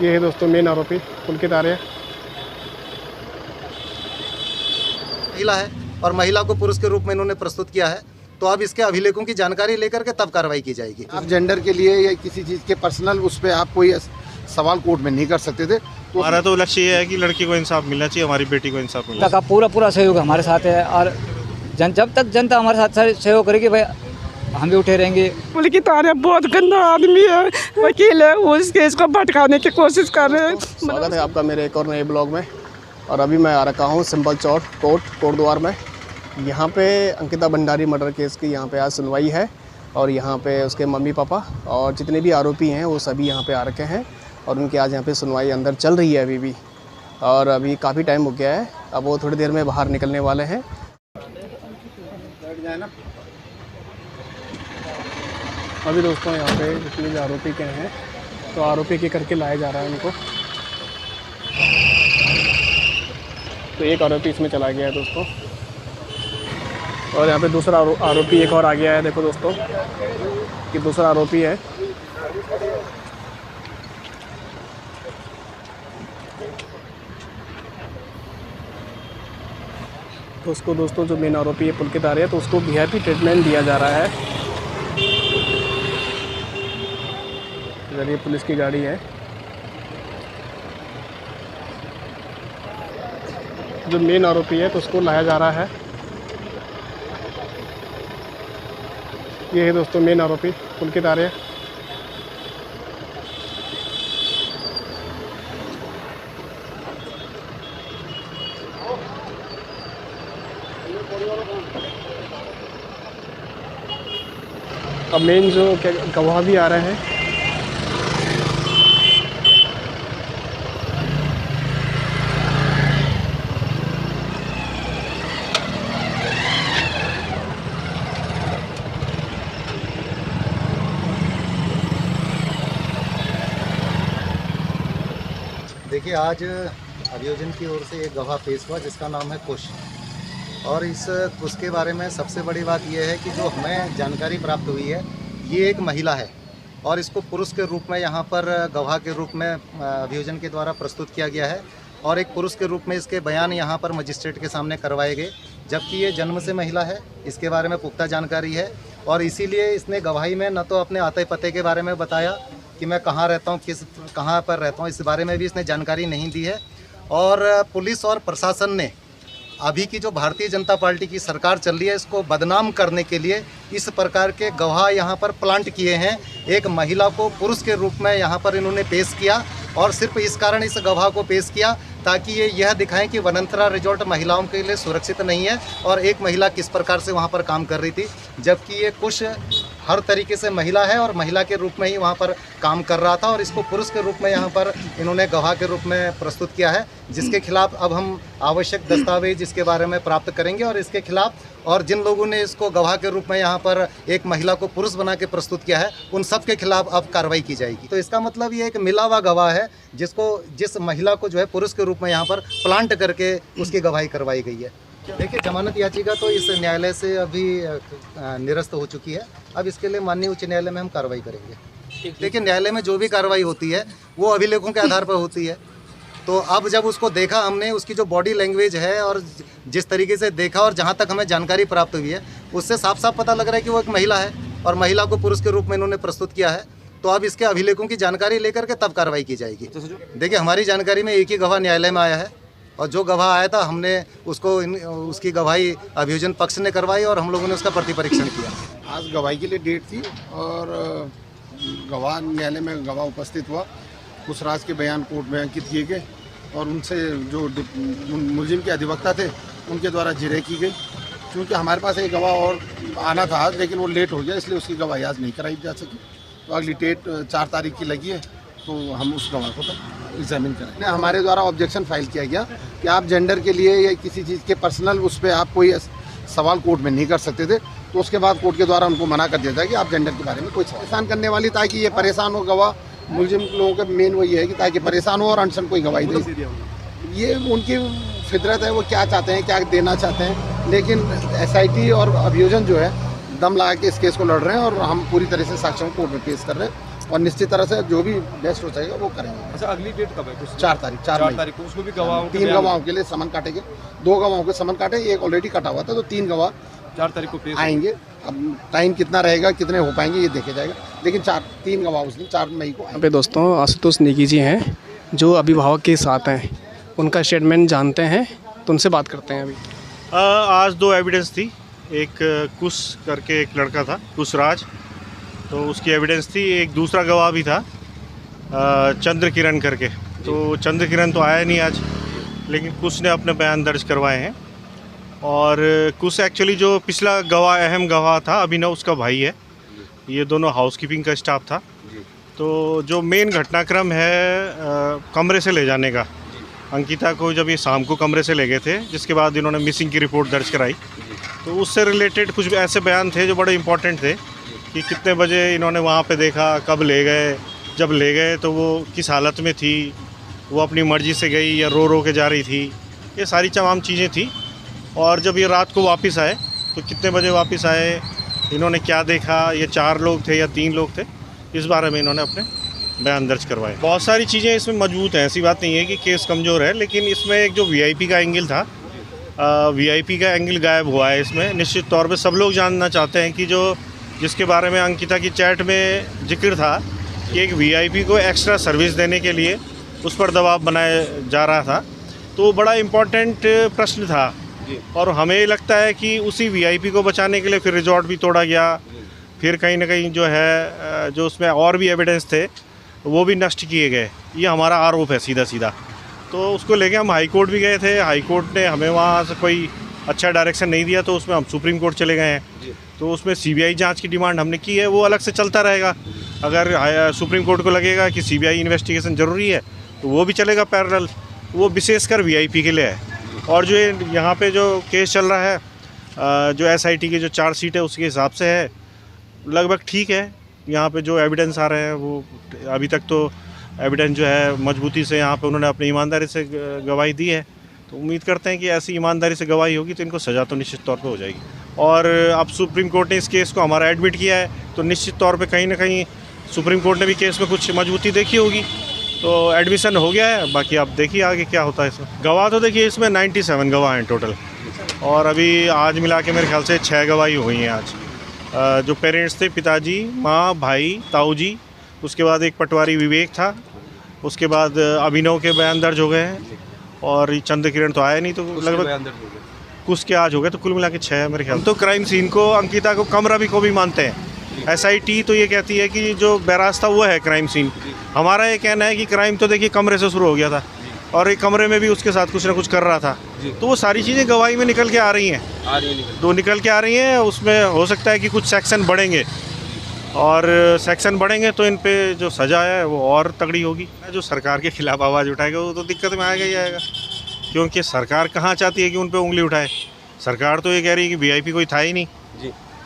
ये है दोस्तों मेन आरोपी पुलकित आर्य। महिला है और महिला को पुरुष के रूप में इन्होंने प्रस्तुत किया है, तो अब इसके अभिलेखों की जानकारी लेकर के तब कार्रवाई की जाएगी। आप जेंडर के लिए या किसी चीज़ के पर्सनल उस पर आप कोई सवाल कोर्ट में नहीं कर सकते थे। तो हमारा तो लक्ष्य ये है कि लड़की को इंसाफ मिलना चाहिए, हमारी बेटी को इंसाफ मिलना चाहिए। का पूरा सहयोग हमारे साथ है और जब तक जनता हमारे साथ सहयोग करेगी भाई हम भी उठे रहेंगे। पुलकित आर्य बहुत गंदा आदमी है, वकील है, वो इस केस को भटकाने की कोशिश कर रहे हैं। स्वागत है आपका मेरे एक और नए ब्लॉग में। और अभी मैं आ रखा हूँ सिंपल चौक कोटद्वार में। यहाँ पे अंकिता भंडारी मर्डर केस की यहाँ पे आज सुनवाई है और यहाँ पे उसके मम्मी पापा और जितने भी आरोपी हैं वो सभी यहाँ पे आ रखे हैं और उनकी आज यहाँ पे सुनवाई अंदर चल रही है अभी भी। और अभी काफ़ी टाइम हो गया है, अब वो थोड़ी देर में बाहर निकलने वाले हैं। अभी दोस्तों यहाँ पे जितने भी आरोपी के हैं तो आरोपी के करके लाया जा रहा है उनको। तो एक आरोपी इसमें चला गया है दोस्तों और यहाँ पे दूसरा आरोपी एक और आ गया है। देखो दोस्तों कि दूसरा आरोपी है। तो उसको दोस्तों जो मेन आरोपी है पुलकित आर्य, तो उसको वीआईपी ट्रीटमेंट दिया जा रहा है। इधर ये पुलिस की गाड़ी है। जो मेन आरोपी है तो उसको लाया जा रहा है। ये है दोस्तों मेन आरोपी पुलकित आर्य। अब मेन जो गवाह भी आ रहे हैं। देखिए, आज अभियोजन की ओर से एक गवाह पेश हुआ जिसका नाम है कुश। और इस कुश के बारे में सबसे बड़ी बात यह है कि जो हमें जानकारी प्राप्त हुई है, ये एक महिला है और इसको पुरुष के रूप में यहाँ पर गवाह के रूप में अभियोजन के द्वारा प्रस्तुत किया गया है और एक पुरुष के रूप में इसके बयान यहाँ पर मजिस्ट्रेट के सामने करवाए गए। जबकि ये जन्म से महिला है, इसके बारे में पुख्ता जानकारी है और इसीलिए इसने गवाही में न तो अपने आते पते के बारे में बताया कि मैं कहाँ रहता हूँ, कहाँ पर रहता हूँ, इस बारे में भी इसने जानकारी नहीं दी है। और पुलिस और प्रशासन ने अभी की जो भारतीय जनता पार्टी की सरकार चल रही है, इसको बदनाम करने के लिए इस प्रकार के गवाह यहाँ पर प्लांट किए हैं। एक महिला को पुरुष के रूप में यहाँ पर इन्होंने पेश किया और सिर्फ इस कारण इस गवाह को पेश किया ताकि ये यह दिखाएं कि वनंतरा रिजॉर्ट महिलाओं के लिए सुरक्षित नहीं है और एक महिला किस प्रकार से वहाँ पर काम कर रही थी। जबकि ये कुछ हर तरीके से महिला है और महिला के रूप में ही वहाँ पर काम कर रहा था और इसको पुरुष के रूप में यहाँ पर इन्होंने गवाह के रूप में प्रस्तुत किया है, जिसके खिलाफ अब हम आवश्यक दस्तावेज इसके बारे में प्राप्त करेंगे और इसके खिलाफ और जिन लोगों ने इसको गवाह के रूप में यहाँ पर एक महिला को पुरुष बना के प्रस्तुत किया है, उन सब के खिलाफ अब कार्रवाई की जाएगी। तो इसका मतलब ये एक मिला हुआ गवाह है जिस महिला को जो है पुरुष के रूप में यहाँ पर प्लांट करके उसकी गवाही करवाई गई है। देखिए, जमानत याचिका तो इस न्यायालय से अभी निरस्त हो चुकी है। अब इसके लिए माननीय उच्च न्यायालय में हम कार्रवाई करेंगे। देखिए, न्यायालय में जो भी कार्रवाई होती है वो अभिलेखों के आधार पर होती है। तो अब जब उसको देखा हमने, उसकी जो बॉडी लैंग्वेज है और जिस तरीके से देखा और जहाँ तक हमें जानकारी प्राप्त हुई है, उससे साफ साफ पता लग रहा है कि वो एक महिला है और महिला को पुरुष के रूप में इन्होंने प्रस्तुत किया है। तो अब इसके अभिलेखों की जानकारी लेकर के तब कार्रवाई की जाएगी। देखिए, हमारी जानकारी में एक ही गवाह न्यायालय में आया है और जो गवाह आया था हमने उसकी गवाही अभियोजन पक्ष ने करवाई और हम लोगों ने उसका प्रतिपरीक्षण किया। आज गवाही के लिए डेट थी और गवाह न्यायालय में गवाह उपस्थित हुआ। कुछ राज के बयान कोर्ट में अंकित किए गए और उनसे जो मुलजिम के अधिवक्ता थे उनके द्वारा जिरह की गई। क्योंकि हमारे पास एक गवाह और आना था आज, लेकिन वो लेट हो गया, इसलिए उसकी गवाही आज नहीं कराई जा सकी। तो अगली डेट 4 तारीख की लगी है, तो हम उस गवाह को एग्जामिन करें। हमारे द्वारा ऑब्जेक्शन फाइल किया गया कि आप जेंडर के लिए या किसी चीज़ के पर्सनल उस पर आप कोई सवाल कोर्ट में नहीं कर सकते थे। तो उसके बाद कोर्ट के द्वारा उनको मना कर दिया था कि आप जेंडर के बारे में कोई परेशान करने वाली, ताकि ये परेशान हो गवाह। मुलजिम लोगों का मेन वही है कि ताकि परेशान हो और अनशन कोई गवाही दे। ये उनकी फितरत है, वो क्या चाहते हैं, क्या देना चाहते हैं। लेकिन एसआईटी और अभियोजन जो है दम लगा के इस केस को लड़ रहे हैं और हम पूरी तरह से साक्ष्यों को कोर्ट में पेश कर रहे हैं और निश्चित तरह से जो भी बेस्ट हो जाएगा वो करेंगे। अच्छा, अगली डेट कब है? कुछ 4 तारीख 4 मई। तारीख को उसमें भी गवाहों के 3 बयान- गवाहों के लिए समन काटेंगे। 2 गवाहों के समन काटे, एक ऑलरेडी कटा हुआ था, तो 3 गवाह 4 तारीख को पेश आएंगे। अब टाइम कितना रहेगा, कितने हो पाएंगे ये देखे जाएगा, लेकिन 3 गवाह उस दिन 4 मई को यहाँ पे दोस्तों आशुतोष नेगी जी हैं जो अभिभावक के साथ हैं, उनका स्टेटमेंट जानते हैं, तो उनसे बात करते हैं अभी। आज 2 एविडेंस थी। एक कुश करके एक लड़का था, कुशराज, तो उसकी एविडेंस थी। एक दूसरा गवाह भी था चंद्र किरण करके, तो चंद्र किरण तो आया नहीं आज, लेकिन कुश ने अपने बयान दर्ज करवाए हैं। और कुश एक्चुअली जो पिछला गवाह, अहम गवाह था अभिनव, उसका भाई है। ये दोनों हाउसकीपिंग का स्टाफ था। तो जो मेन घटनाक्रम है कमरे से ले जाने का, अंकिता को जब ये शाम को कमरे से ले गए थे, जिसके बाद इन्होंने मिसिंग की रिपोर्ट दर्ज कराई, तो उससे रिलेटेड कुछ ऐसे बयान थे जो बड़े इंपॉर्टेंट थे कि कितने बजे इन्होंने वहाँ पे देखा, कब ले गए, जब ले गए तो वो किस हालत में थी, वो अपनी मर्ज़ी से गई या रो के जा रही थी, ये सारी तमाम चीज़ें थी। और जब ये रात को वापस आए तो कितने बजे वापस आए, इन्होंने क्या देखा, ये 4 लोग थे या 3 लोग थे, इस बारे में इन्होंने अपने बयान दर्ज करवाए। बहुत सारी चीज़ें इसमें मजबूत हैं, ऐसी बात नहीं है कि केस कमज़ोर है, लेकिन इसमें एक जो वीआईपी का एंगल था, वीआईपी का एंगल गायब हुआ है इसमें। निश्चित तौर पे सब लोग जानना चाहते हैं कि जो जिसके बारे में अंकिता की चैट में जिक्र था कि एक वीआईपी को एक्स्ट्रा सर्विस देने के लिए उस पर दबाव बनाया जा रहा था, तो वो बड़ा इम्पोर्टेंट प्रश्न था। और हमें लगता है कि उसी वीआईपी को बचाने के लिए फिर रिजॉर्ट भी तोड़ा गया, फिर कहीं ना कहीं जो है जो उसमें और भी एविडेंस थे वो भी नष्ट किए गए। ये हमारा आरोप है सीधा सीधा। तो उसको लेके हम हाई कोर्ट भी गए थे, हाई कोर्ट ने हमें वहाँ से कोई अच्छा डायरेक्शन नहीं दिया, तो उसमें हम सुप्रीम कोर्ट चले गए हैं। तो उसमें सीबीआई जांच की डिमांड हमने की है, वो अलग से चलता रहेगा। अगर सुप्रीम कोर्ट को लगेगा कि सीबीआई इन्वेस्टिगेशन ज़रूरी है तो वो भी चलेगा पैरेलल, वो विशेषकर वीआईपी के लिए है। और जो यहाँ पे जो केस चल रहा है, जो एसआईटी की जो चार्जशीट है उसके हिसाब से है, लगभग ठीक है। यहाँ पे जो एविडेंस आ रहे हैं वो अभी तक तो एविडेंस जो है मजबूती से यहाँ पे उन्होंने अपनी ईमानदारी से गवाही दी है, तो उम्मीद करते हैं कि ऐसी ईमानदारी से गवाही होगी तो इनको सज़ा तो निश्चित तौर पे हो जाएगी। और अब सुप्रीम कोर्ट ने इस केस को हमारा एडमिट किया है, तो निश्चित तौर पे कहीं ना कहीं सुप्रीम कोर्ट ने भी केस में कुछ मजबूती देखी होगी, तो एडमिशन हो गया है। बाकी आप देखिए आगे क्या होता है इसमें। गवाह तो देखिए इसमें 97 गवाह हैं टोटल, और अभी आज मिला के मेरे ख्याल से 6 गवाही हो गई हैं आज। जो पेरेंट्स थे, पिताजी, माँ, भाई, ताऊ जी, उसके बाद एक पटवारी विवेक था, उसके बाद अभिनव के बयान दर्ज हो गए हैं, और चंद्र किरण तो आया नहीं, तो लगभग कुछ के आज हो गए, तो कुल मिला के 6 मेरे ख्याल। तो क्राइम सीन को, अंकिता को, कम रवि को भी मानते हैं। एसआईटी तो ये कहती है कि जो बैराज था वो है क्राइम सीन। हमारा ये कहना है कि क्राइम तो देखिए कमरे से शुरू हो गया था, और एक कमरे में भी उसके साथ कुछ ना कुछ कर रहा था, तो वो सारी चीज़ें गवाही में निकल के आ रही हैं, तो निकल के आ रही हैं। उसमें हो सकता है कि कुछ सेक्शन बढ़ेंगे, और सेक्शन बढ़ेंगे तो इन पे जो सज़ा है वो और तगड़ी होगी। जो सरकार के खिलाफ आवाज़ उठाएगा वो तो दिक्कत में आएगा ही आएगा, क्योंकि सरकार कहाँ चाहती है कि उन पे उंगली उठाए। सरकार तो ये कह रही है कि वीआईपी कोई था ही नहीं,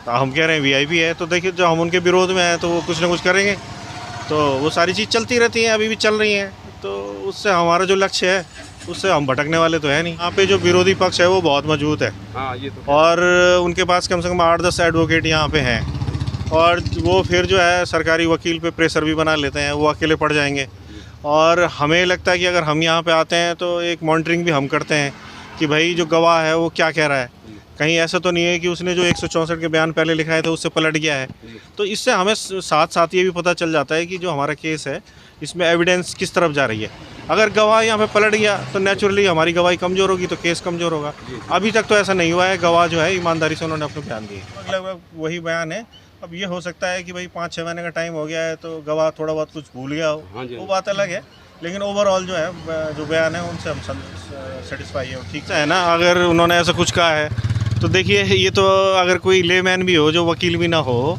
तो हम कह रहे हैं वीआईपी है, तो देखिए जो हम उनके विरोध में हैं तो वो कुछ ना कुछ करेंगे, तो वो सारी चीज़ चलती रहती हैं, अभी भी चल रही हैं। तो उससे हमारा जो लक्ष्य है उससे हम भटकने वाले तो है नहीं। यहाँ पे जो विरोधी पक्ष है वो बहुत मजबूत है, ये तो और उनके पास कम से कम 8-10 एडवोकेट यहाँ पे हैं, और वो फिर जो है सरकारी वकील पे प्रेशर भी बना लेते हैं, वो अकेले पड़ जाएंगे। और हमें लगता है कि अगर हम यहाँ पे आते हैं तो एक मॉनिटरिंग भी हम करते हैं कि भाई जो गवाह है वो क्या कह रहा है, कहीं ऐसा तो नहीं है कि उसने जो 164 के बयान पहले लिखाए थे उससे पलट गया है। तो इससे हमें साथ साथ ये भी पता चल जाता है कि जो हमारा केस है इसमें एविडेंस किस तरफ जा रही है। अगर गवाह यहाँ पे पलट गया तो नेचुरली हमारी गवाही कमज़ोर होगी, तो केस कमज़ोर होगा। अभी तक तो ऐसा नहीं हुआ है, गवाह जो है ईमानदारी से उन्होंने अपने बयान दिए, लगभग वही बयान है। अब ये हो सकता है कि भाई 5-6 महीने का टाइम हो गया है तो गवाह थोड़ा बहुत कुछ भूल गया हो, वो बात अलग है, लेकिन ओवरऑल जो है जो बयान है उनसे हम सेटिस्फाई है, ठीक है ना। अगर उन्होंने ऐसा कुछ कहा है तो देखिए, ये तो अगर कोई लेमैन भी हो, जो वकील भी ना हो,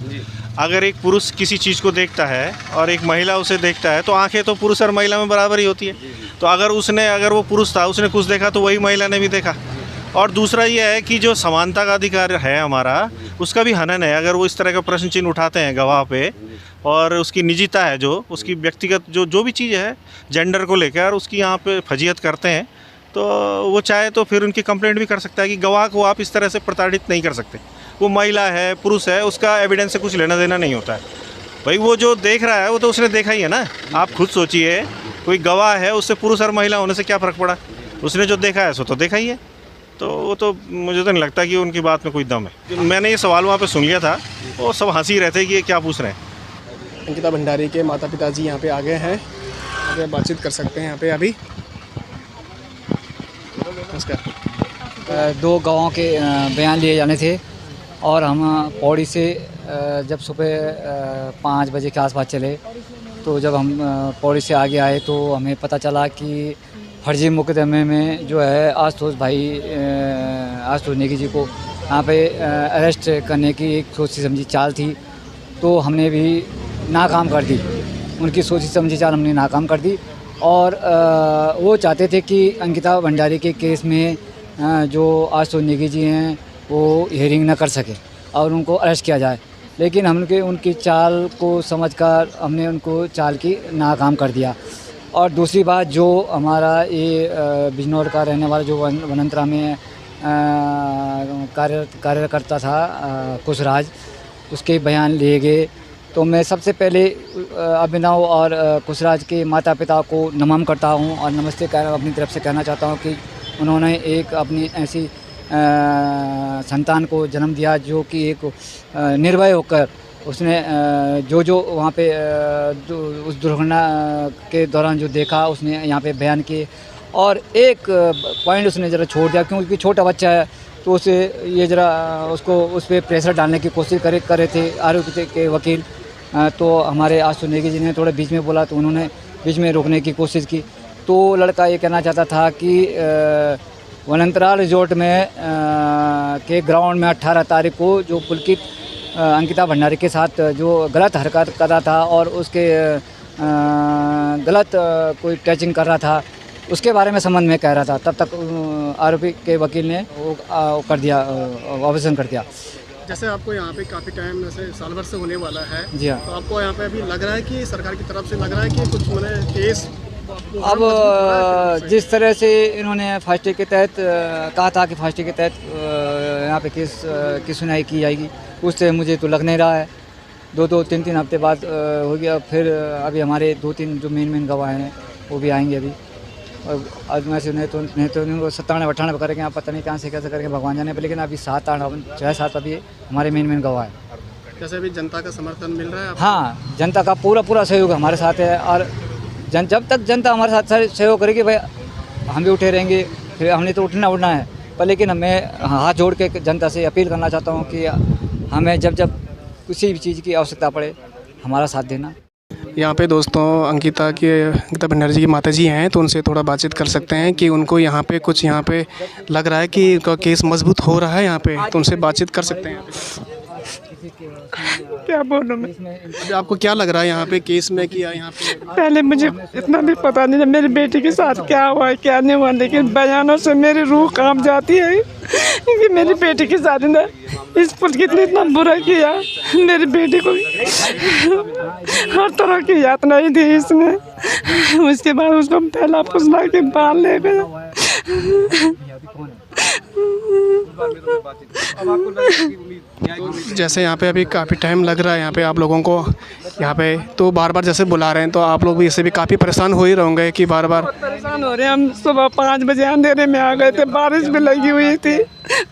अगर एक पुरुष किसी चीज़ को देखता है और एक महिला उसे देखता है, तो आंखें तो पुरुष और महिला में बराबर ही होती है। तो अगर वो पुरुष था, उसने कुछ देखा तो वही महिला ने भी देखा। और दूसरा ये है कि जो समानता का अधिकार है हमारा, उसका भी हनन है। अगर वो इस तरह का प्रश्न चिन्ह उठाते हैं गवाह पे, और उसकी निजता है, जो उसकी व्यक्तिगत जो भी चीज़ है जेंडर को लेकर, उसकी यहाँ पे फजीहत करते हैं, तो वो चाहे तो फिर उनकी कंप्लेंट भी कर सकता है कि गवाह को आप इस तरह से प्रताड़ित नहीं कर सकते। वो महिला है, पुरुष है, उसका एविडेंस से कुछ लेना देना नहीं होता है। भाई वो जो देख रहा है वो तो उसने देखा ही है ना। आप खुद सोचिए, कोई गवाह है, उससे पुरुष और महिला होने से क्या फ़र्क पड़ा? उसने जो देखा है सो तो देखा ही है। तो वो तो मुझे तो नहीं लगता कि उनकी बात में कोई दम है। मैंने ये सवाल वहाँ पे सुन लिया था, वो सब हंसी रहे थे कि ये क्या पूछ रहे हैं। अंकिता भंडारी के माता पिताजी यहाँ पे आ गए हैं, यहाँ पे बातचीत कर सकते हैं यहाँ पे अभी। नमस्कार। 2 गवाहों के बयान लिए जाने थे और हम पौड़ी से जब सुबह 5 बजे के आसपास चले, तो जब हम पौड़ी से आगे आए तो हमें पता चला कि फर्जी मुकदमे में जो है आशुतोष नेगी जी को यहाँ पे अरेस्ट करने की एक सोची समझी चाल थी, तो हमने भी नाकाम कर दी। उनकी सोची समझी चाल हमने नाकाम कर दी और वो चाहते थे कि अंकिता भंडारी के केस में जो आशुतोष नेगी जी हैं वो हियरिंग न कर सके और उनको अरेस्ट किया जाए, लेकिन हमने उनकी चाल को समझकर हमने उनको चाल की नाकाम कर दिया। और दूसरी बात, जो हमारा ये बिजनौर का रहने वाला जो वनंतरा में कार्यकर्ता था कुशराज, उसके बयान लिए गए। तो मैं सबसे पहले अभिनव और कुशराज के माता पिता को नमन करता हूं और नमस्ते अपनी तरफ से कहना चाहता हूं कि उन्होंने एक अपनी ऐसी संतान को जन्म दिया जो कि एक निर्भय होकर उसने जो वहाँ पे उस दुर्घटना के दौरान जो देखा उसने यहाँ पे बयान किए। और एक पॉइंट उसने ज़रा छोड़ दिया, क्योंकि छोटा बच्चा है तो उसे ये ज़रा उसको उस पर प्रेशर डालने की कोशिश करे थे आरोपी के वकील। तो हमारे आशुतोष नेगी जी ने थोड़ा बीच में बोला तो उन्होंने बीच में रोकने की कोशिश की। तो लड़का ये कहना चाहता था कि वनंतरा रिजोर्ट में के ग्राउंड में 18 तारीख को जो पुलकित अंकिता भंडारी के साथ जो गलत हरकत कर रहा था और उसके गलत कोई टचिंग कर रहा था, उसके बारे में संबंध में कह रहा था। तब तक आरोपी के वकील ने वो कर दिया, ऑब्जेक्शन कर दिया। जैसे आपको यहाँ पे काफ़ी टाइम जैसे साल भर से होने वाला है, जी हाँ। तो आपको यहाँ पे अभी लग रहा है कि सरकार की तरफ से लग रहा है कि कुछ मैंने केस अब जिस तरह से इन्होंने फास्टे के तहत कहा था कि फास्टे के तहत यहाँ पे केस की सुनवाई की जाएगी, उससे मुझे तो लग नहीं रहा है। 2-3 हफ्ते बाद हो गया। फिर अभी हमारे 2-3 जो मेन गवाह हैं वो भी आएंगे अभी। और आज मैं से नहीं तो उनको 97-98 करके यहाँ पता नहीं कहाँ से कैसे करके भगवान जाने पर, लेकिन अभी 7-8 अभी हमारे मेन गवाह हैं। जैसे अभी जनता का समर्थन मिल रहा है आपको? हाँ, जनता का पूरा सहयोग हमारे साथ है और जब तक जनता हमारे साथ सहयोग करेगी भाई हम भी उठे रहेंगे। फिर हमने तो उठना है पर, लेकिन मैं हाथ जोड़ के जनता से अपील करना चाहता हूँ कि हमें जब किसी भी चीज़ की आवश्यकता पड़े हमारा साथ देना। यहाँ पे दोस्तों अंकिता भंडारी जी की माता जी हैं, तो उनसे थोड़ा बातचीत कर सकते हैं कि उनको यहाँ पे कुछ यहाँ पे लग रहा है कि उनका केस मजबूत हो रहा है यहाँ पे, तो उनसे बातचीत कर सकते हैं। क्या बोलूँ मैं? अभी आपको क्या लग रहा है यहाँ पे केस में कि यहाँ पे? पहले मुझे इतना भी पता नहीं था मेरी बेटी के साथ क्या हुआ है क्या नहीं हुआ, लेकिन बयानों से मेरी रूह कांप जाती है कि मेरी बेटी के साथ ना इस पुलकित ने इतना बुरा किया। मेरी बेटी को हर तरह की यातना ही दी इसने। उसके बाद उसको पहला फुसला के बाल ले गया। जैसे यहाँ पे अभी काफ़ी टाइम लग रहा है यहाँ पे आप लोगों को यहाँ पे, तो बार बार जैसे बुला रहे हैं तो आप लोग भी इससे भी काफ़ी परेशान हो ही रहोगे कि बार बार परेशान हो रहे हैं। हम सुबह 5 बजे अंधेरे में आ गए थे, बारिश भी लगी हुई थी,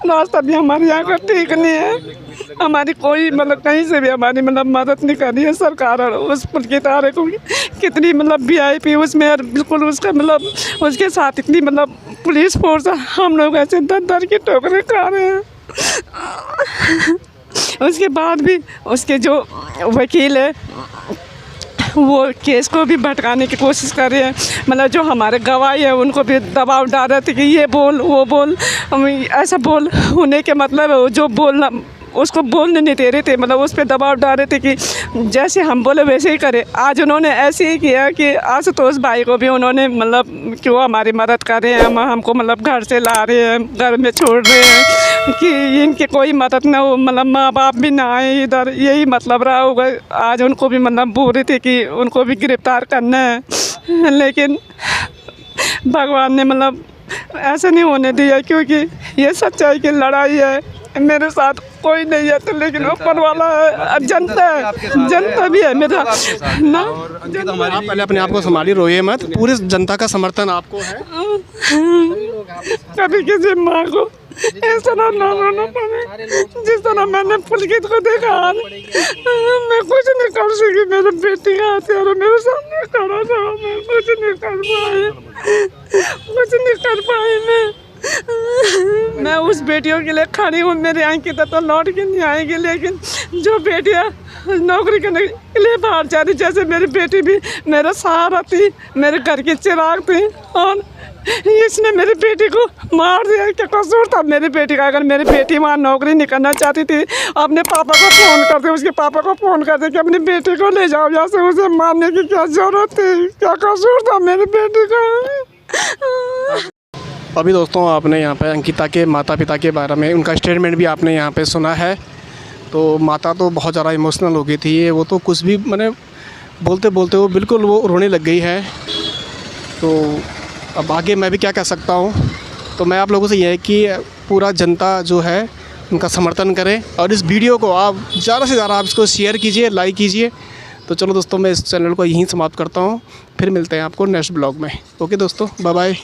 रास्ता भी हमारे यहाँ का ठीक नहीं है। हमारी कोई कहीं से भी हमारी मदद नहीं कर रही है सरकार। और उस पुलकित आरे को कितनी VIP उसमें बिल्कुल उसका उसके साथ इतनी पुलिस फोर्स, हम लोग ऐसे दर की ठोकरें खा रहे हैं। उसके बाद भी उसके जो वकील है वो केस को भी भटकाने की कोशिश कर रहे हैं। जो हमारे गवाही है उनको भी दबाव डाल रहे थे कि ये बोल वो बोल, ऐसा बोल होने के मतलब जो बोलना उसको बोलने नहीं दे रहे थे। उस पर दबाव डाल रहे थे कि जैसे हम बोले वैसे ही करे। आज उन्होंने ऐसे ही किया कि आशुतोष भाई को भी उन्होंने कि वो हमारी मदद कर रहे हैं, हमको घर से ला रहे हैं, घर में छोड़ रहे हैं कि इनकी कोई मदद ना हो, माँ बाप भी ना आए इधर, यही रहा होगा। आज उनको भी बोल रहे थे कि उनको भी गिरफ्तार करना है, लेकिन भगवान ने ऐसा नहीं होने दिया, क्योंकि ये सच्चाई की लड़ाई है। मेरे साथ कोई नहीं है, तो लेकिन ऊपर वाला है, जनता है, जनता भी है मेरा ना। आप पहले अपने आप को संभालिए, रोइए मत, पूरी जनता का समर्थन आपको है। कभी किसी माँ को इस तरह ना रोना पड़े जिस तरह मैंने पुलकित को देखा। मैं कुछ नहीं कर सकी, मेरे बेटी का हथियार मेरे सामने खड़ा था, मैं कुछ नहीं कर पाई मैं उस बेटियों के लिए खड़ी हूँ। मेरी अंकिता तो लौट के नहीं आएगी, लेकिन जो बेटियाँ नौकरी करने के लिए बाहर जा रही, जैसे मेरी बेटी भी मेरा सहारा थी, मेरे घर की चिराग थी, और इसने मेरी बेटी को मार दिया। क्या कसूर था मेरी बेटी का? अगर मेरी बेटी वहाँ नौकरी नहीं करना चाहती थी, अपने पापा को फ़ोन करते, उसके पापा को फ़ोन करते कि अपनी बेटी को ले जाओ यहाँ से, उसे मारने की क्या ज़रूरत थी? क्या कसूर था मेरी बेटी का? अभी दोस्तों आपने यहाँ पे अंकिता के माता पिता के बारे में उनका स्टेटमेंट भी आपने यहाँ पे सुना है। तो माता तो बहुत ज़्यादा इमोशनल हो गई थी, वो तो कुछ भी मैंने बोलते बोलते वो बिल्कुल वो रोने लग गई है। तो अब आगे मैं भी क्या कह सकता हूँ। तो मैं आप लोगों से यह है कि पूरा जनता जो है उनका समर्थन करें, और इस वीडियो को आप ज़्यादा से ज़्यादा आप इसको शेयर कीजिए, लाइक कीजिए। तो चलो दोस्तों, मैं इस चैनल को यहीं समाप्त करता हूँ, फिर मिलते हैं आपको नेक्स्ट ब्लॉग में। ओके दोस्तों, बाय बाय।